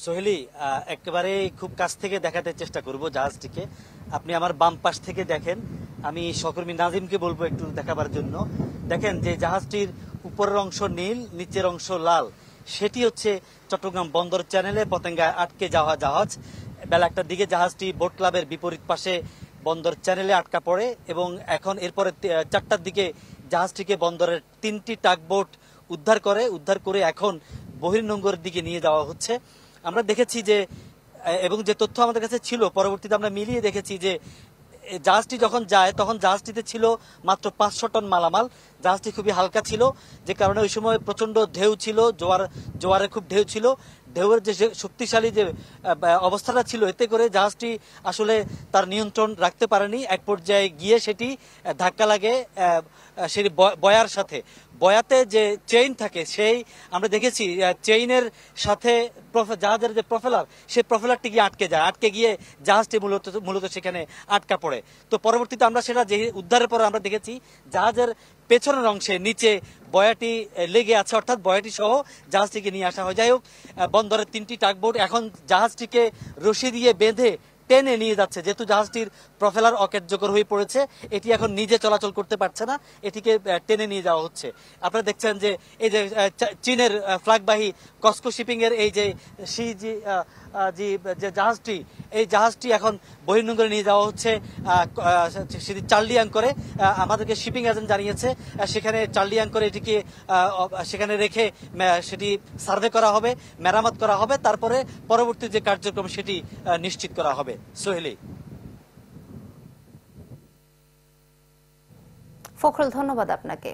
সোহেলি, একেবারে খুব কাছ থেকে দেখাতে চেষ্টা করব জাহাজটিকে। আপনি আমার বাম পাশ থেকে দেখেন। আমি সহকর্মী নাজিমকে বলবো একটু দেখাবার জন্য। দেখেন যে জাহাজটির উপরের অংশ নীল, নিচের অংশ লাল। সেটি হচ্ছে চট্টগ্রাম বন্দর চ্যানেলে পতেঙ্গায় আটকে যাওয়া জাহাজ। বেলা 1টার দিকে জাহাজটি বোট ক্লাবের বিপরীত পাশে বন্দর চ্যানেলে আটকা পড়ে এবং এখন এরপরে 4টার দিকে জাহাজটিকে বন্দরের 3টি টাগবোট উদ্ধার করে এখন বহির্নোঙরের দিকে নিয়ে যাওয়া হচ্ছে। আমরা দেখেছি যে এবং যে তথ্য আমাদের কাছে ছিল পরবর্তীতে আমরা মিলিয়ে দেখেছি যে জাহাজটি যখন যায় তখন জাহাজটিতে ছিল মাত্র 500 টন মালামাল। জাহাজটি খুবই হালকা ছিল, যে কারণে ওই সময় প্রচন্ড ঢেউ ছিল, জোয়ারে খুব ঢেউ ছিল। ঢেউয়ের যে শক্তিশালী যে অবস্থাটা ছিল, এতে করে জাহাজটি আসলে তার নিয়ন্ত্রণ রাখতে পারেনি। এক পর্যায়ে গিয়ে সেটি ধাক্কা লাগে সেই বয়ার সাথে। বয়াতে যে চেইন থাকে, সেই আমরা দেখেছি চেইনের সাথে জাহাজের যে প্রফেলার, সেই প্রফেলারটি গিয়ে আটকে গিয়ে জাহাজটি মূলত সেখানে আটকা পড়ে। তো পরবর্তীতে আমরা সেটা যে উদ্ধারের পর আমরা দেখেছি জাহাজের পেছনের অংশে নিচে বয়াটি লেগে আছে, অর্থাৎ বয়াটি সহ জাহাজটিকে নিয়ে আসা হয়। যাই হোক, বন্দরের 3টি টাগবোট এখন জাহাজটিকে রশি দিয়ে বেঁধে টেনে নিয়ে যাচ্ছে, যেহেতু জাহাজটির প্রফেলার অকার্যকর হয়ে পড়েছে। এটি এখন নিজে চলাচল করতে পারছে না, এটিকে টেনে নিয়ে যাওয়া হচ্ছে। আপনারা দেখছেন যে এই যে চীনের ফ্ল্যাগবাহী কসকো শিপিং এর এই যে যে জাহাজটি, এই জাহাজটি এখন বহির্নোঙরে নিয়ে যাওয়া হচ্ছে সেটি চার্লিয়াং করে। আমাদেরকে শিপিং এজেন্ট জানিয়েছে সেখানে চার্লিয়াং করে এটিকে সেখানে রেখে সেটি সার্ভে করা হবে, মেরামত করা হবে, তারপরে পরবর্তী যে কার্যক্রম সেটি নিশ্চিত করা হবে। সোহেলি। ফখরুল, ধন্যবাদ আপনাকে।